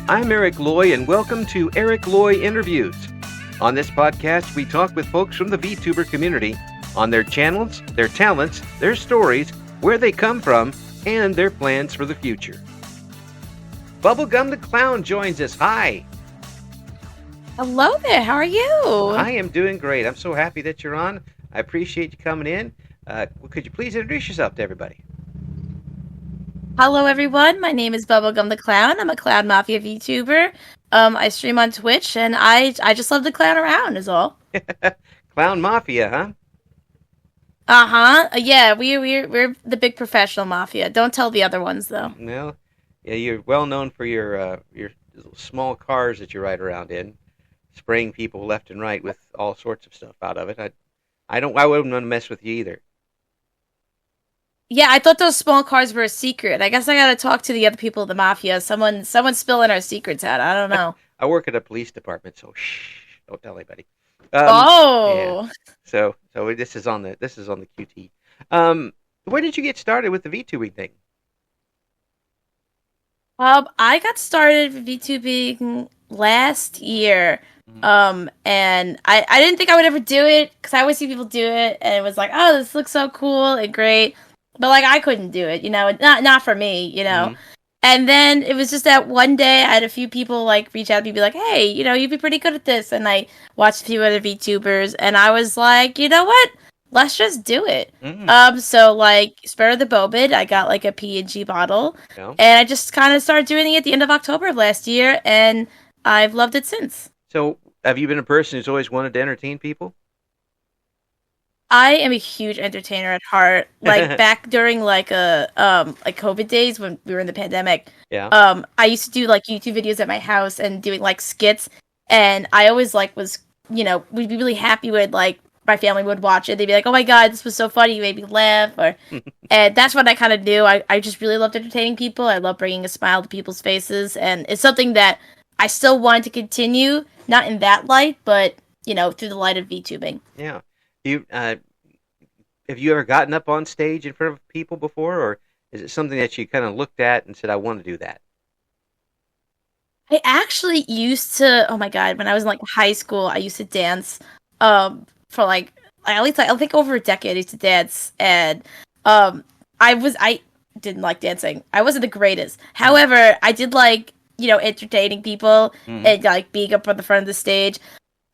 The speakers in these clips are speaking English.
I'm Eric Loy, and welcome to Eric Loy Interviews. On this podcast, we talk with folks from the VTuber community on their channels, their talents, their stories, where they come from, and their plans for the future. Bubblegum the Clown joins us. Hi. Hello there. How are you? I am doing great. I'm so happy that you're on. I appreciate you coming in. Could you please introduce yourself to everybody? Hello, everyone. My name is Bubblegum the Clown. I'm a Clown Mafia VTuber. I stream on Twitch, and I just love to clown around, is all. Clown Mafia, huh? Yeah, we're the big professional mafia. Don't tell the other ones, though. Well, yeah, you're well known for your small cars that you ride around in, spraying people left and right with all sorts of stuff out of it. I wouldn't want to mess with you either. Yeah, I thought those small cars were a secret. I guess I gotta talk to the other people of the mafia. Someone's spilling our secrets out. I don't know. I work at a police department, so shh, don't tell anybody. Yeah. So this is on the QT. Where did you get started with the VTubing thing? I got started with VTubing last year. And I didn't think I would ever do it because I always see people do it, and it was like, oh, this looks so cool and great. But, like, I couldn't do it, not for me, Mm-hmm. And then it was just that one day I had a few people, like, reach out to me and be like, hey, you'd be pretty good at this. And I watched a few other VTubers, and I was like, you know what? Let's just do it. Mm-hmm. So, like, spur of the moment, I got, like, a P&G bottle. Yeah. And I just kind of started doing it at the end of October of last year, and I've loved it since. So, have you been a person who's always wanted to entertain people? I am a huge entertainer at heart. Like back during like COVID days when we were in the pandemic. Yeah. I used to do like YouTube videos at my house and doing like skits, and I always like was we'd be really happy when like my family would watch it. They'd be like, "Oh my god, this was so funny! You made me laugh." And that's what I kind of knew. I just really loved entertaining people. I love bringing a smile to people's faces, and it's something that I still wanted to continue. Not in that light, but through the light of VTubing. Yeah. Have you ever gotten up on stage in front of people before, or is it something that you kind of looked at and said, I want to do that? I actually used to, oh my god, when I was in like high school, I used to dance for like at least I think over a decade I used to dance, and I didn't like dancing. I wasn't the greatest. However, I did like, entertaining people and like being up on the front of the stage.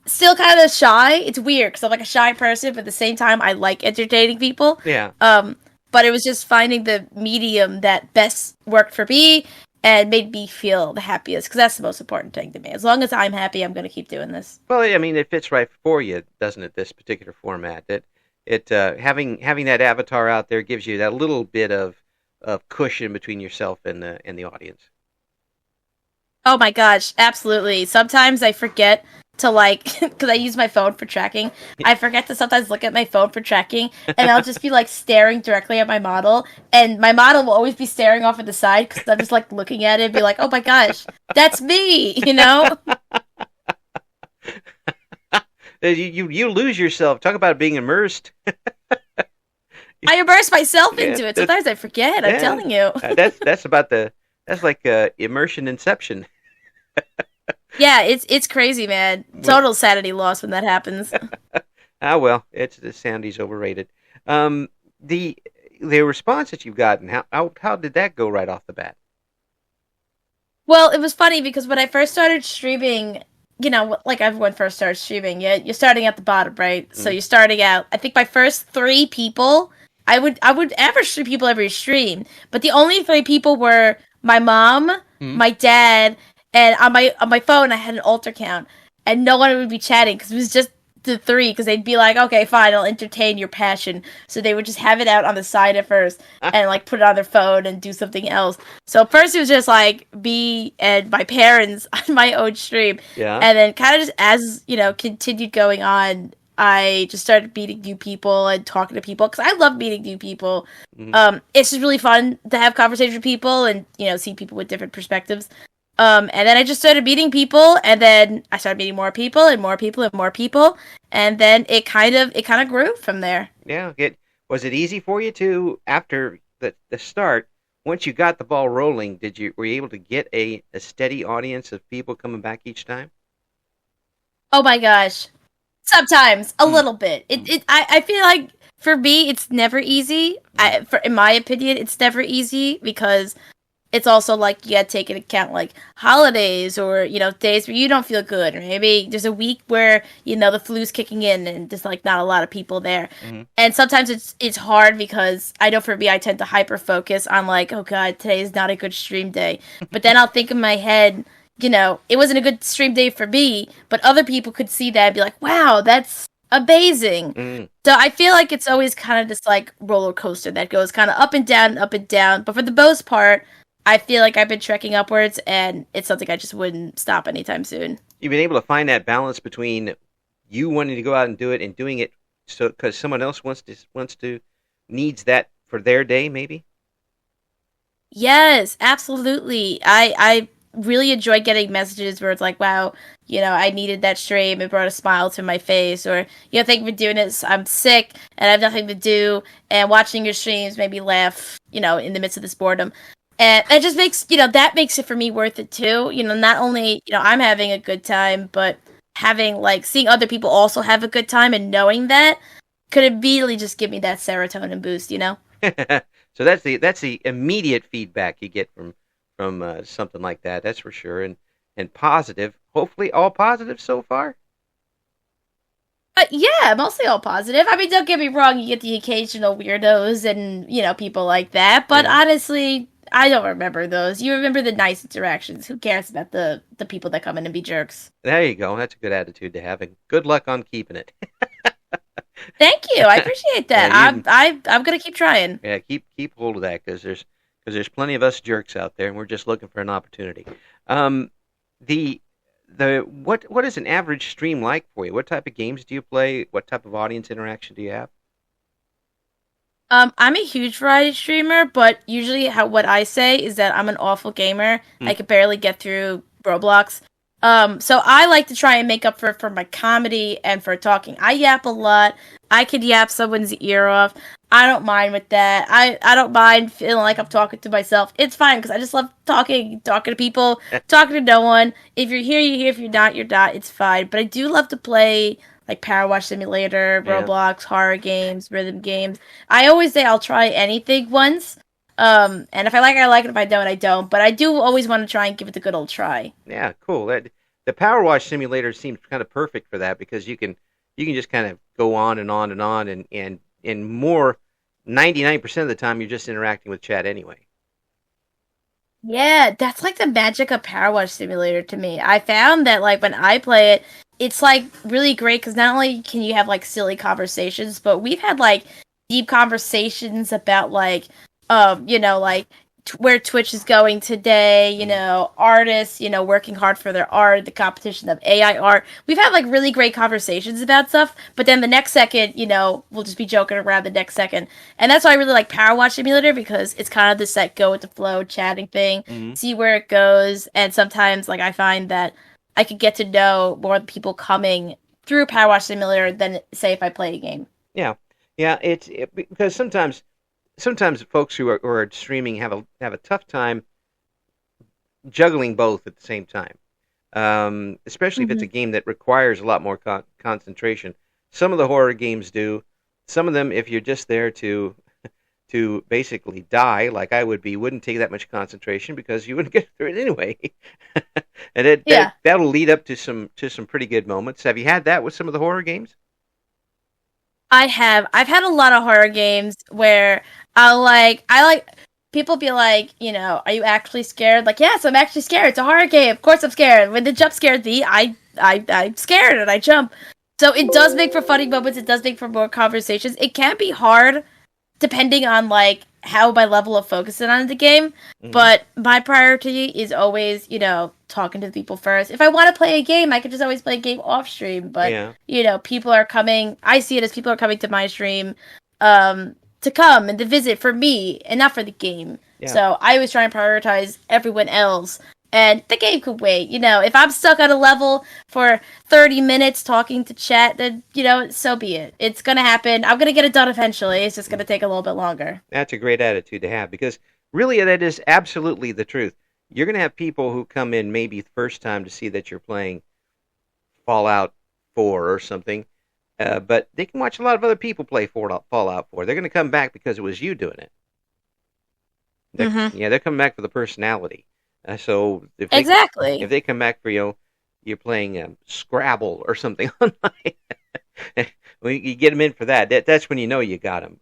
Still kind of shy. It's weird because I'm like a shy person, but at the same time, I like entertaining people. Yeah. But it was just finding the medium that best worked for me and made me feel the happiest, because that's the most important thing to me. As long as I'm happy, I'm going to keep doing this. Well, I mean, it fits right for you, doesn't it? This particular format, having that avatar out there gives you that little bit of cushion between yourself and the audience. Oh my gosh, absolutely. Sometimes I forget to because I use my phone for tracking. I forget to sometimes look at my phone for tracking, and I'll just be like staring directly at my model, and my model will always be staring off at the side because I'm just like looking at it and be like, oh my gosh, that's me, You lose yourself. Talk about being immersed. I immerse myself into it. Sometimes I forget. I'm telling you. That's like immersion inception. Yeah, it's crazy, man. Total sanity loss when that happens. Well, the sanity's overrated. The response that you've gotten, how did that go right off the bat? Well, it was funny because when I first started streaming, like everyone first starts streaming, you're starting at the bottom, right? Mm-hmm. So you're starting out. I think my first 3 people, I would average 3 people every stream, but the only 3 people were my mom, my dad. And on my phone, I had an alt account, and no one would be chatting because it was just the 3. Because they'd be like, "Okay, fine, I'll entertain your passion." So they would just have it out on the side at first, and like put it on their phone and do something else. So at first it was just like me and my parents on my own stream, yeah. And then kind of just as continued going on, I just started meeting new people and talking to people because I love meeting new people. Mm-hmm. It's just really fun to have conversations with people and see people with different perspectives. And then I just started meeting people, and then I started meeting more people and more people and more people, and then it kind of grew from there. Yeah. Was it easy for you to, after the start, once you got the ball rolling, were you able to get a steady audience of people coming back each time? Oh my gosh. Sometimes a Hmm. little bit. I feel like for me it's never easy. In my opinion, it's never easy because it's also like you gotta take into account like holidays or days where you don't feel good, or maybe there's a week where the flu's kicking in and there's like not a lot of people there. Mm-hmm. And sometimes it's hard because I know for me I tend to hyper focus on like, oh god, today is not a good stream day, but then I'll think in my head, it wasn't a good stream day for me, but other people could see that and be like, wow, that's amazing. Mm. So I feel like it's always kind of this like roller coaster that goes kind of up and down and up and down, but for the most part I feel like I've been trekking upwards, and it's something I just wouldn't stop anytime soon. You've been able to find that balance between you wanting to go out and do it and doing it so because someone else wants to needs that for their day, maybe. Yes, absolutely. I really enjoy getting messages where it's like, wow, I needed that stream. It brought a smile to my face, or thank you for doing this. I'm sick and I have nothing to do, and watching your streams made me laugh. In the midst of this boredom. And that just makes, that makes it for me worth it too. Not only, I'm having a good time, but having, like, seeing other people also have a good time and knowing that could immediately just give me that serotonin boost. So that's the immediate feedback you get from something like that. That's for sure, and positive. Hopefully, all positive so far. Yeah, mostly all positive. I mean, don't get me wrong, you get the occasional weirdos and, people like that, but Yeah. honestly, I don't remember those. You remember the nice interactions. Who cares about the people that come in and be jerks? There you go. That's a good attitude to have, and good luck on keeping it. Thank you. I appreciate that. Yeah, I'm gonna keep trying. yeah, keep hold of that because there's plenty of us jerks out there, and we're just looking for an opportunity. Um, the what is an average stream like for you? What type of games do you play? What type of audience interaction do you have? I'm a huge variety streamer, but usually what I say is that I'm an awful gamer. Hmm. I could barely get through Roblox. So I like to try and make up for my comedy and for talking. I yap a lot. I could yap someone's ear off. I don't mind with that. I don't mind feeling like I'm talking to myself. It's fine because I just love talking to people, talking to no one. If you're here, you're here. If you're not, you're not. It's fine. But I do love to play like Power Wash Simulator, Yeah. Roblox, horror games, rhythm games. I always say I'll try anything once. And if I like it, I like it. If I don't, I don't. But I do always want to try and give it a good old try. Yeah, cool. The Power Wash simulator seems kind of perfect for that because you can just kind of go on and on and on and more 99% of the time you're just interacting with chat anyway. Yeah, that's like the magic of Power Wash Simulator to me. I found that like when I play it, it's like really great because not only can you have like silly conversations, but we've had like deep conversations about like, like where Twitch is going today. Artists, working hard for their art, the competition of AI art. We've had like really great conversations about stuff, but then the next second, we'll just be joking around the next second, and that's why I really like Power Wash Simulator because it's kind of this like go with the flow chatting thing, Mm-hmm. see where it goes, and sometimes like I find that I could get to know more of the people coming through Power Wash Simulator than say if I play a game. Yeah, yeah. Because sometimes folks who are streaming have a tough time juggling both at the same time. Especially if it's Mm-hmm. a game that requires a lot more concentration. Some of the horror games do. Some of them, if you're just there to basically die, like I would be, wouldn't take that much concentration because you wouldn't get through it anyway. And Yeah. that'll lead up to some pretty good moments. Have you had that with some of the horror games? I have. I've had a lot of horror games where I like people be like, are you actually scared? Like, yes, I'm actually scared. It's a horror game. Of course I'm scared. When the jump scared me, I'm scared and I jump. So it does make for funny moments. It does make for more conversations. It can be hard depending on like how my level of focus is on the game. Hmm. But my priority is always, talking to the people first. If I want to play a game, I could just always play a game off stream. But Yeah. people are coming. I see it as people are coming to my stream, to come and to visit for me and not for the game. Yeah. So I always try and prioritize everyone else. And the game could wait. If I'm stuck on a level for 30 minutes talking to chat, then, so be it. It's going to happen. I'm going to get it done eventually. It's just going to take a little bit longer. That's a great attitude to have because Really, that is absolutely the truth. You're going to have people who come in maybe the first time to see that you're playing Fallout 4 or something, but they can watch a lot of other people play Fallout 4. They're going to come back because it was you doing it. Mm-hmm. Yeah, they're coming back for the personality. So if Exactly. they come back for you're playing Scrabble or something online, when you get them in for that's when you know you got them.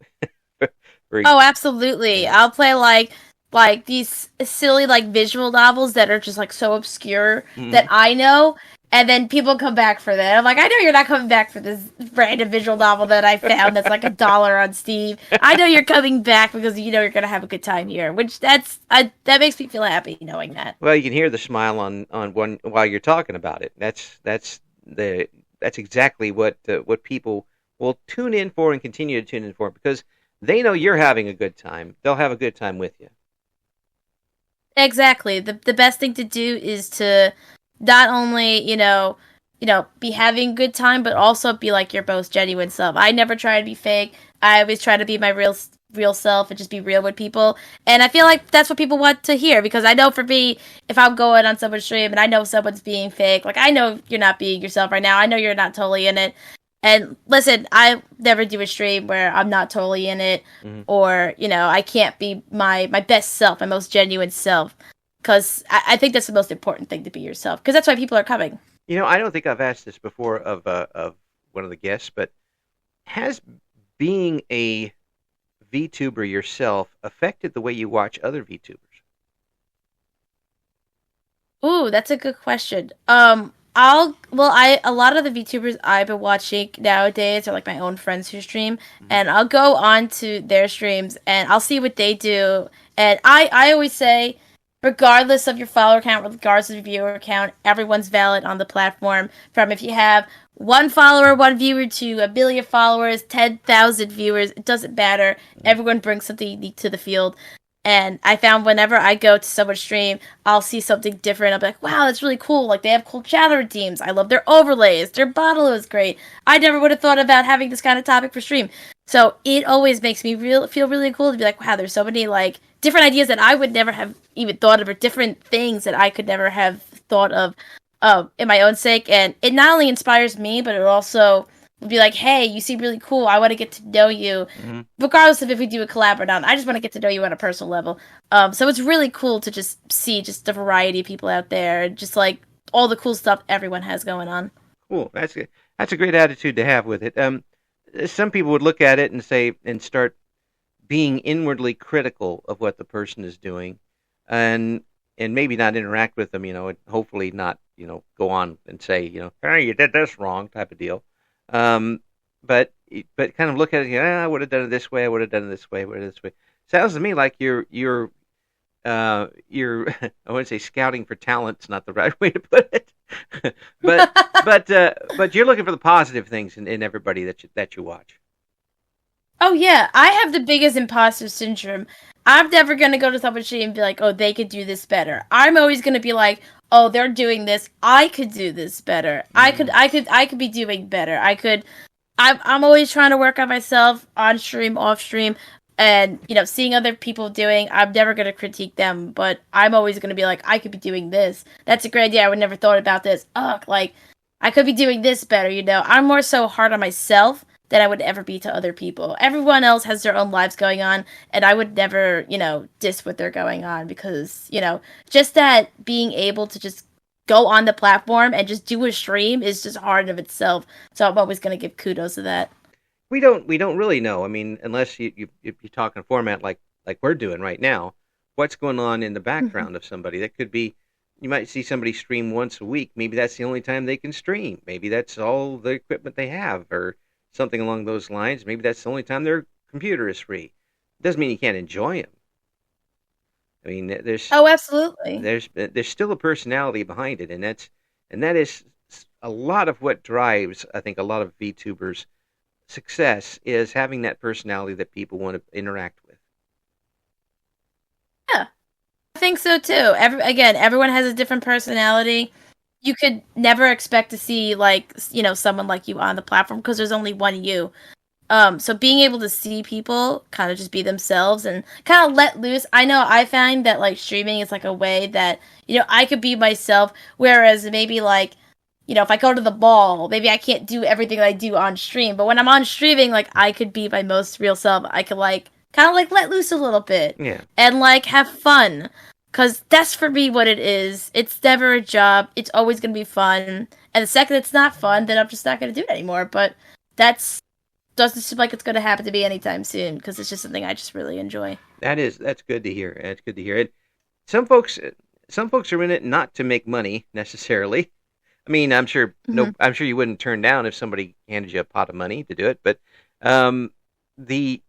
Oh, absolutely. Yeah. I'll play like these silly like visual novels that are just like so obscure that Mhm. I know, and then people come back for that. I'm like, I know you're not coming back for this random visual novel that I found that's like $1 on Steam. I know you're coming back because you know you're gonna have a good time here, which that makes me feel happy knowing that. Well, you can hear the smile on one while you're talking about it. That's exactly what people will tune in for and continue to tune in for because they know you're having a good time. They'll have a good time with you. Exactly. The best thing to do is to not only, be having a good time, but also be like your most genuine self. I never try to be fake. I always try to be my real self and just be real with people. And I feel like that's what people want to hear because I know for me, if I'm going on someone's stream and I know someone's being fake, like I know you're not being yourself right now. I know you're not totally in it. And listen, I never do a stream where I'm not totally in it Hmm. or, I can't be my best self, my most genuine self. Because I think that's the most important thing to be yourself. Because that's why people are coming. I don't think I've asked this before of one of the guests, but has being a VTuber yourself affected the way you watch other VTubers? Ooh, that's a good question. A lot of the VTubers I've been watching nowadays are like my own friends who stream, Hmm. and I'll go on to their streams and I'll see what they do. And I always say, regardless of your follower count, regardless of your viewer count, everyone's valid on the platform. From if you have one follower, one viewer to a billion followers, 10,000 viewers, it doesn't matter. Hmm. Everyone brings something unique to the field. And I found whenever I go to someone's stream, I'll see something different. I'll be like, wow, that's really cool. Like, they have cool channel teams. I love their overlays. Their bottle is great. I never would have thought about having this kind of topic for stream. So it always makes me feel really cool to be like, wow, there's so many, like, different ideas that I would never have even thought of, or different things that I could never have thought of in my own sake. And it not only inspires me, but it also would be like, hey, you seem really cool. I want to get to know you, Hmm. regardless of if we do a collab or not. I just want to get to know you on a personal level. So it's really cool to just see just the variety of people out there, and just like all the cool stuff everyone has going on. Cool. That's a great attitude to have with it. Some people would look at it and say and start being inwardly critical of what the person is doing, and maybe not interact with them. And hopefully not go on and say hey, you did this wrong type of deal. Um, but kind of look at it. I would have done it this way. I would have done it this way. I would have done it this way. Sounds to me like you're I wouldn't say scouting for talent's not the right way to put it, but but you're looking for the positive things in everybody that you watch. Oh yeah, I have the biggest imposter syndrome. I'm never gonna go to someone's stream and be like, "Oh, they could do this better." I'm always gonna be like, "Oh, they're doing this. I could do this better. Mm. I could be doing better. I could." I'm always trying to work on myself on stream, off stream, and seeing other people doing. I'm never gonna critique them, but I'm always gonna be like, "I could be doing this. That's a great idea. I would never thought about this. Oh, like I could be doing this better." I'm more so hard on myself than I would ever be to other people. Everyone else has their own lives going on, and I would never, diss what they're going on because, just that being able to just go on the platform and just do a stream is just hard of itself. So I'm always going to give kudos to that. We don't really know. I mean, unless you talk in a format like we're doing right now, what's going on in the background of somebody? That could be you might see somebody stream once a week. Maybe that's the only time they can stream. Maybe that's all the equipment they have, or something along those lines. Maybe that's the only time their computer is free. Doesn't mean you can't enjoy them. I mean, Oh, absolutely. there's still a personality behind it, and that is a lot of what drives, I think, a lot of VTubers' success is having that personality that people want to interact with. Yeah, I think so too. Everyone has a different personality. You could never expect to see like someone like you on the platform because there's only one you. So being able to see people kind of just be themselves and kind of let loose. I know I find that like streaming is like a way that, I could be myself, whereas maybe like, if I go to the mall, maybe I can't do everything I do on stream, but when I'm on streaming, like I could be my most real self. I could like kind of like let loose a little bit Yeah. and like have fun. Cause that's for me what it is. It's never a job. It's always gonna be fun. And the second it's not fun, then I'm just not gonna do it anymore. But that's doesn't seem like it's going to happen to be anytime soon because it's just something I just really enjoy. That's good to hear. That's good to hear. It. Some folks are in it not to make money necessarily. I mean, I'm sure no, Mm-hmm. I'm sure you wouldn't turn down if somebody handed you a pot of money to do it, but um, the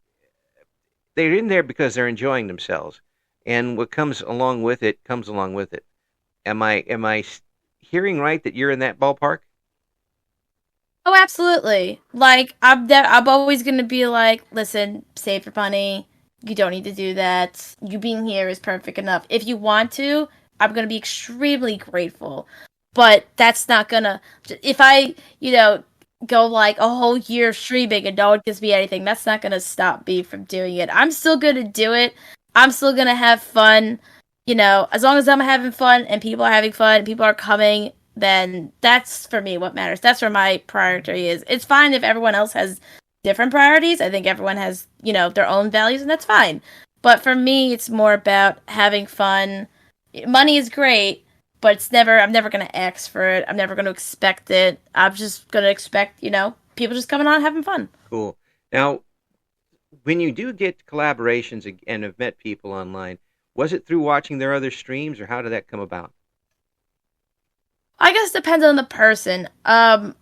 they're in there because they're enjoying themselves, and what comes along with it comes along with it. Am I hearing right that you're in that ballpark? Oh, absolutely. Like I'm always going to be like, listen, save your money. You don't need to do that. You being here is perfect enough. If you want to, I'm going to be extremely grateful. But that's not gonna. If I, go like a whole year streaming and no one gives me anything, that's not gonna stop me from doing it. I'm still gonna do it. I'm still gonna have fun. As long as I'm having fun and people are having fun and people are coming, then that's for me what matters. That's where my priority is. It's fine if everyone else has different priorities. I think everyone has, their own values, and that's fine. But for me, it's more about having fun. Money is great, but I'm never going to ask for it. I'm never going to expect it. I'm just going to expect, people just coming on and having fun. Cool. Now, when you do get collaborations and have met people online, was it through watching their other streams, or how did that come about? I guess it depends on the person. I've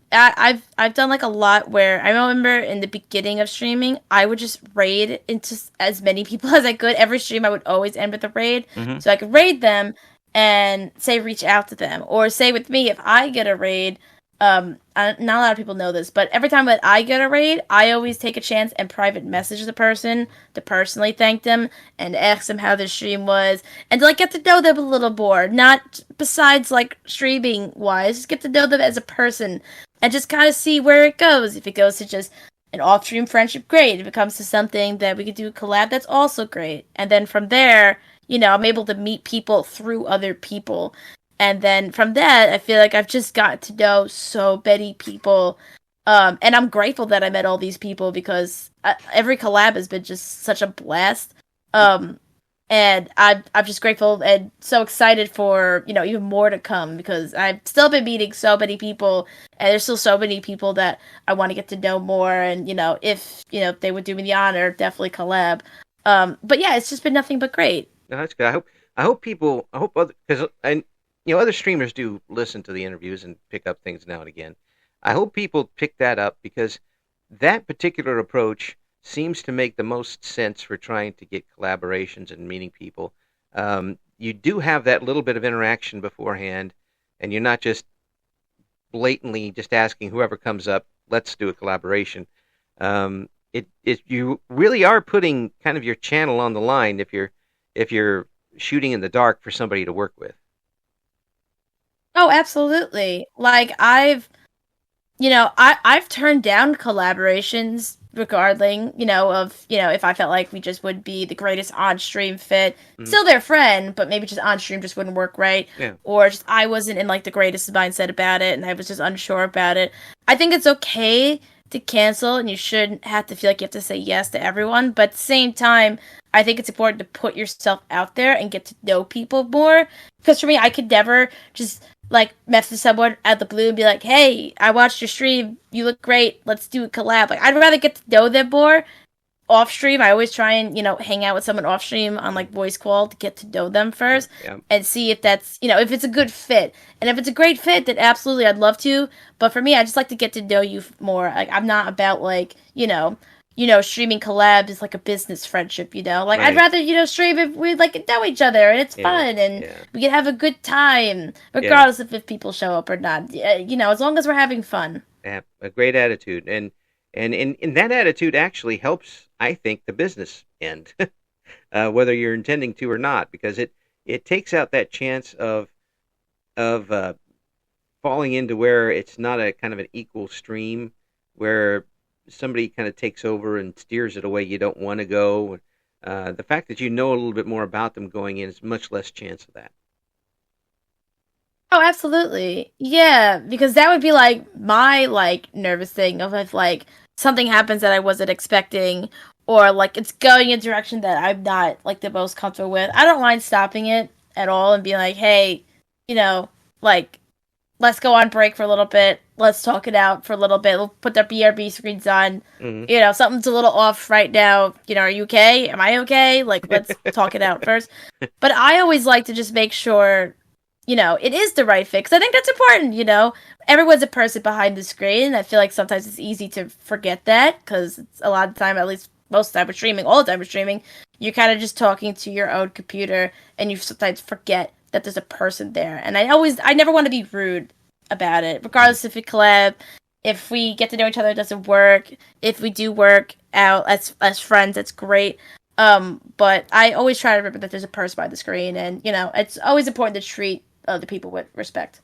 done like a lot where I remember in the beginning of streaming, I would just raid into as many people as I could. Every stream, I would always end with a raid, Mm-hmm. so I could raid them and say reach out to them, or say with me if I get a raid. Not a lot of people know this, but every time that I get a raid, I always take a chance and private message the person to personally thank them and ask them how their stream was and to like get to know them a little more. Not besides like streaming wise, just get to know them as a person and just kind of see where it goes. If it goes to just an off stream friendship, great. If it comes to something that we could do a collab, that's also great. And then from there, I'm able to meet people through other people. And then from that, I feel like I've just got to know so many people. And I'm grateful that I met all these people because every collab has been just such a blast. Um, and I'm just grateful and so excited for, even more to come because I've still been meeting so many people and there's still so many people that I want to get to know more. And, if they would do me the honor, definitely collab. But yeah, it's just been nothing but great. No, that's good. I hope other, because other streamers do listen to the interviews and pick up things now and again. I hope people pick that up because that particular approach seems to make the most sense for trying to get collaborations and meeting people. You do have that little bit of interaction beforehand, and you're not just blatantly just asking whoever comes up, let's do a collaboration. You really are putting kind of your channel on the line if you're shooting in the dark for somebody to work with. Oh, absolutely. Like I've turned down collaborations regarding, of, if I felt like we just would be the greatest on stream fit. Mm, Still their friend, but maybe just on stream just wouldn't work right. yeah, Or just I wasn't in like the greatest mindset about it and I was just unsure about it. I think it's okay to cancel and you shouldn't have to feel like you have to say yes to everyone. But at the same time, I think it's important to put yourself out there and get to know people more. Because for me, I could never just like message someone at the blue and be like, "Hey, I watched your stream. You look great. Let's do a collab." Like I'd rather get to know them more off stream. I always try and hang out with someone off stream on like voice call to get to know them first yeah, and see if that's if it's a good fit. And if it's a great fit, then absolutely I'd love to. But for me, I just like to get to know you more. Like I'm not about like streaming collabs is like a business friendship, Like I'd right, rather, stream if we like know each other and it's yeah, fun and yeah, we can have a good time, yeah. regardless of if people show up or not. As long as we're having fun. Yeah, a great attitude, and in that attitude actually helps, I think, the business end, whether you're intending to or not, because it takes out that chance of falling into where it's not a kind of an equal stream, where somebody kind of takes over and steers it away you don't want to go. The fact that you know a little bit more about them going in is much less chance of that. Oh, absolutely. Yeah, because that would be like my like nervous thing of if like something happens that I wasn't expecting or like it's going in a direction that I'm not like the most comfortable with. I don't mind stopping it at all and being like, "Hey, you know, like let's go on break for a little bit. Let's talk it out for a little bit. We'll put the BRB screens on. Mm-hmm. You know, something's a little off right now. You know, are you okay? Am I okay? Like, let's talk it out first." But I always like to just make sure, you know, it is the right fix. I think that's important, you know. Everyone's a person behind the screen. I feel like sometimes it's easy to forget that because a lot of the time, at least most of the time we're streaming, all the time we're streaming, you're kind of just talking to your own computer and you sometimes forget that there's a person there. And I never want to be rude about it, regardless if we collab, if we get to know each other, it doesn't work. If we do work out as friends, it's great. But I always try to remember that there's a person by the screen, and you know, it's always important to treat other people with respect.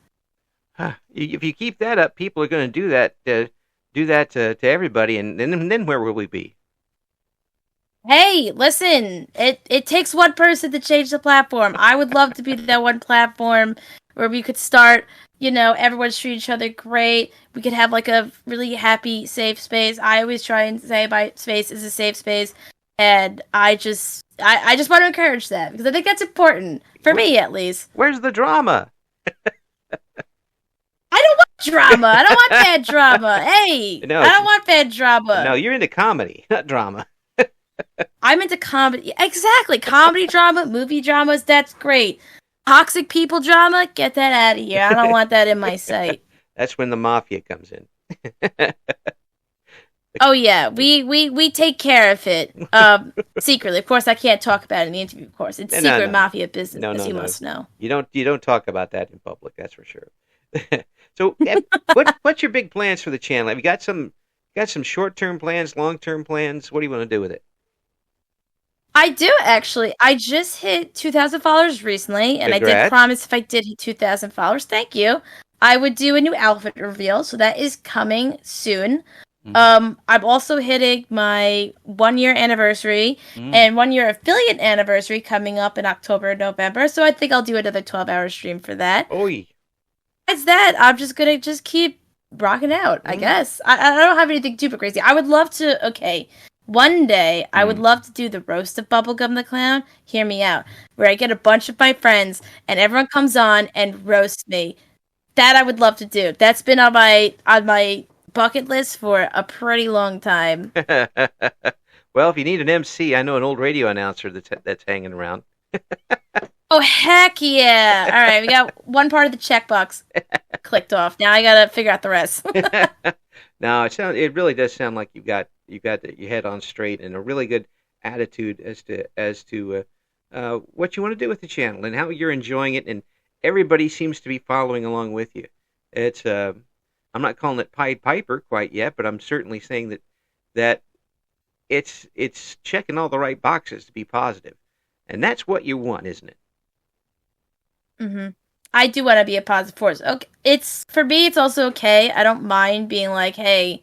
If you keep that up, people are going to do that to everybody, and then where will we be? Hey, listen, it takes one person to change the platform. I would love to be that one platform where we could start, you know, everyone's treat each other great. We could have like a really happy, safe space. I always try and say my space is a safe space, and I just want to encourage that because I think that's important for me at least. Where's the drama? I don't want drama. I don't want bad drama. Hey, No, I don't want bad drama. No, you're into comedy, not drama. I'm into comedy. Exactly. Comedy drama, movie dramas, that's great. Toxic people drama, get that out of here. I don't want that in my sight. That's when the mafia comes in. Oh yeah, we take care of it. Secretly. Of course I can't talk about it in the interview, of course. It's secret mafia business, as you must know. You don't talk about that in public, that's for sure. So what's your big plans for the channel? Have you got some short-term plans, long-term plans? What do you want to do with it? I do actually. I just hit 2,000 followers recently, and Congrats. I did promise if I did hit 2,000 followers, thank you, I would do a new outfit reveal. So that is coming soon. I'm also hitting my 1-year anniversary and 1-year affiliate anniversary coming up in October and November. So I think I'll do another 12-hour stream for that. Oi. Besides that, I'm just gonna keep rocking out. I guess I don't have anything super crazy. I would love to. Okay. One day, I would love to do the roast of Bubblegum the Clown. Hear me out. Where I get a bunch of my friends and everyone comes on and roasts me. That I would love to do. That's been on my bucket list for a pretty long time. Well, if you need an MC, I know an old radio announcer that's hanging around. Oh, heck yeah. All right, we got one part of the checkbox clicked off. Now I got to figure out the rest. No, it really does sound like you got your head on straight and a really good attitude as to what you want to do with the channel and how you're enjoying it, and everybody seems to be following along with you. It's I'm not calling it Pied Piper quite yet, but I'm certainly saying that it's checking all the right boxes to be positive, and that's what you want, isn't it? Mm-hmm. I do want to be a positive force. Okay, for me. It's also okay. I don't mind being like, hey,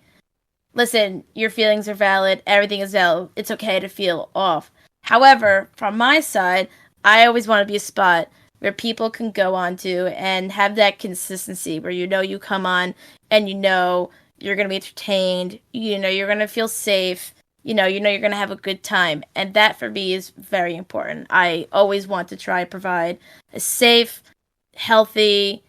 listen, your feelings are valid. Everything is valid. It's okay to feel off. However, from my side, I always want to be a spot where people can go on to and have that consistency where you know you come on and you know you're going to be entertained. You know you're going to feel safe. You know you're going to have a good time. And that for me is very important. I always want to try to provide a safe, healthy,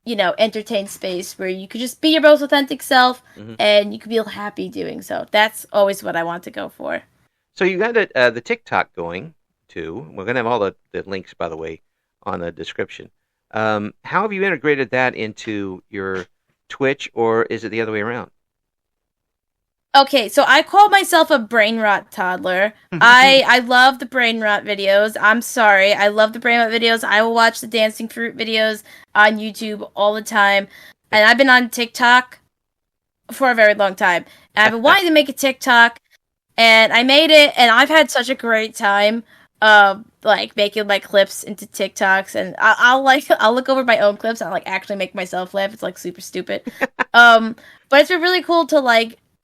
entertained space where you could just be your most authentic self and you could feel happy doing so. That's always what I want to go for. So you got the TikTok going too. We're going to have all the links, by the way, on the description. How have you integrated that into your Twitch, or is it the other way around? Okay, so I call myself a brain rot toddler. I love the brain rot videos. I'm sorry. I love the brain rot videos. I will watch the dancing fruit videos on YouTube all the time. And I've been on TikTok for a very long time. And I've been wanting to make a TikTok, and I made it, and I've had such a great time making my clips into TikToks, and I'll look over my own clips. I'll actually make myself laugh. It's super stupid. But it's been really cool to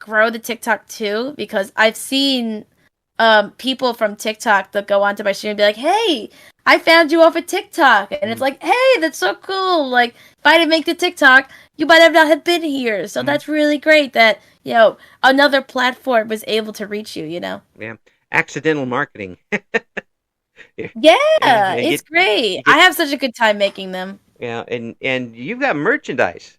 grow the TikTok too, because I've seen people from TikTok that go onto my stream and be like, "Hey, I found you off of TikTok," and it's like, "Hey, that's so cool! Like, if I didn't make the TikTok, you might have not have been here." So that's really great that another platform was able to reach you. Yeah, accidental marketing. Yeah, it's great. I have such a good time making them. Yeah, and you've got merchandise.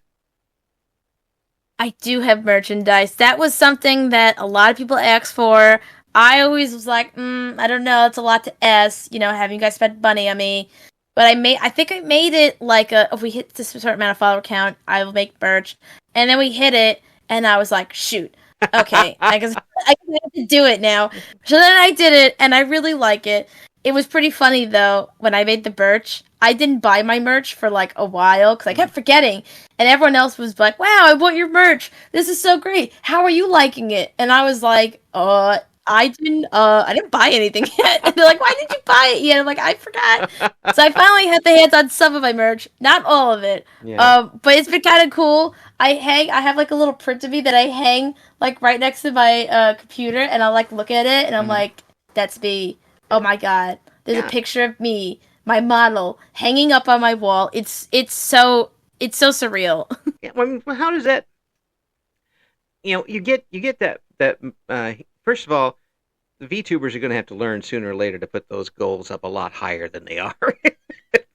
I do have merchandise. That was something that a lot of people asked for. I always was like, I don't know, it's a lot to ask, having you guys spend money on me. But I think I made it like if we hit this certain amount of follower count, I will make merch. And then we hit it, and I was like, shoot, okay, I guess I have to do it now. So then I did it, and I really like it. It was pretty funny, though, when I made the merch. I didn't buy my merch for, like, a while, because I kept forgetting. And everyone else was like, wow, I bought your merch. This is so great. How are you liking it? And I was like, I didn't buy anything yet. And they're like, why did you buy it yet? I'm like, I forgot. So I finally had the hands on some of my merch. Not all of it. Yeah. But it's been kind of cool. I have, like, a little print of me that I hang, like, right next to my computer. And I'll, like, look at it. And I'm like, that's me. Oh my god. There's a picture of me, my model, hanging up on my wall. It's so surreal. Yeah, I mean, how does that you get that first of all, the VTubers are going to have to learn sooner or later to put those goals up a lot higher than they are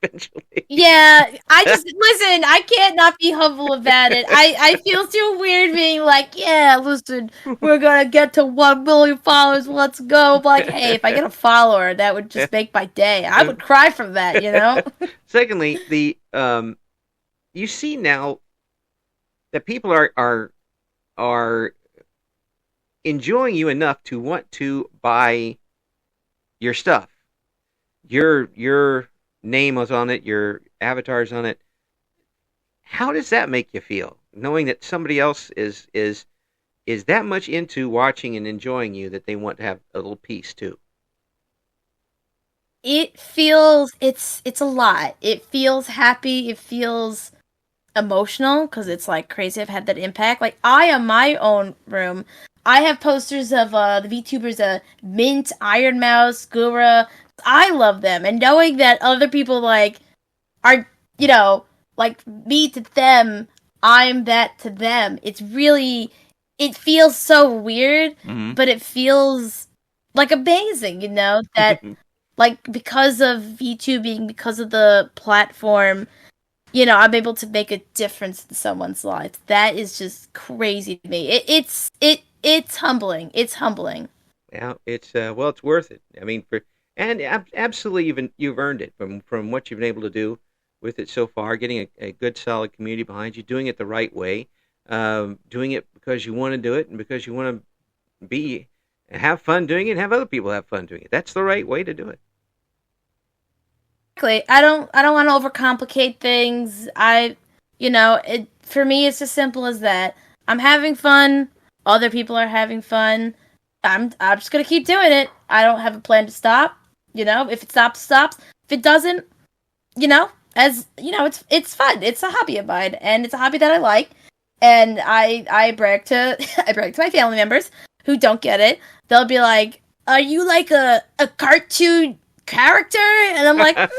eventually. Yeah, listen, I can't not be humble about it. I feel too weird being like, yeah, listen, we're going to get to 1 million followers, let's go. But like, hey, if I get a follower, that would just make my day. I would cry from that, Secondly, you see now that people are enjoying you enough to want to buy your stuff. Your name was on it, your avatar's on it. How does that make you feel, knowing that somebody else is that much into watching and enjoying you that they want to have a little piece too? It feels it's a lot. It feels happy. It feels emotional because it's like crazy. I've had that impact. Like I, on my own room, I have posters of the VTubers, Mint, Iron Mouse, Gura. I love them, and knowing that other people like are like me to them, I'm that to them. It feels so weird, but it feels like amazing. That like because of VTubing, because of the platform, I'm able to make a difference in someone's life. That is just crazy to me. It's humbling. It's humbling. Yeah, it's it's worth it. I mean, absolutely, you've earned it from what you've been able to do with it so far. Getting a good, solid community behind you, doing it the right way, doing it because you want to do it and because you want to have fun doing it, and have other people have fun doing it. That's the right way to do it. Exactly. I don't want to overcomplicate things. For me, it's as simple as that. I'm having fun. Other people are having fun. I'm just gonna keep doing it. I don't have a plan to stop. If it stops, it stops. If it doesn't, it's fun. It's a hobby of mine, and it's a hobby that I like. And I brag to my family members who don't get it. They'll be like, "Are you like a cartoon character?" And I'm like, kind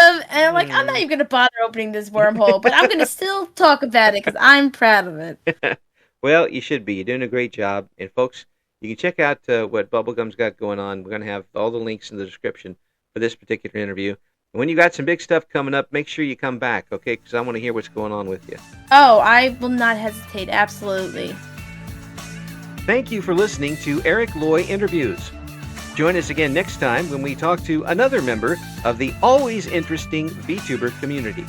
of. And I'm like, I'm not even gonna bother opening this wormhole, but I'm gonna still talk about it because I'm proud of it. Well, you should be. You're doing a great job. And folks, you can check out what Bubblegum's got going on. We're going to have all the links in the description for this particular interview. And when you got some big stuff coming up, make sure you come back, okay? Because I want to hear what's going on with you. Oh, I will not hesitate. Absolutely. Thank you for listening to Eric Loy Interviews. Join us again next time when we talk to another member of the always interesting VTuber community.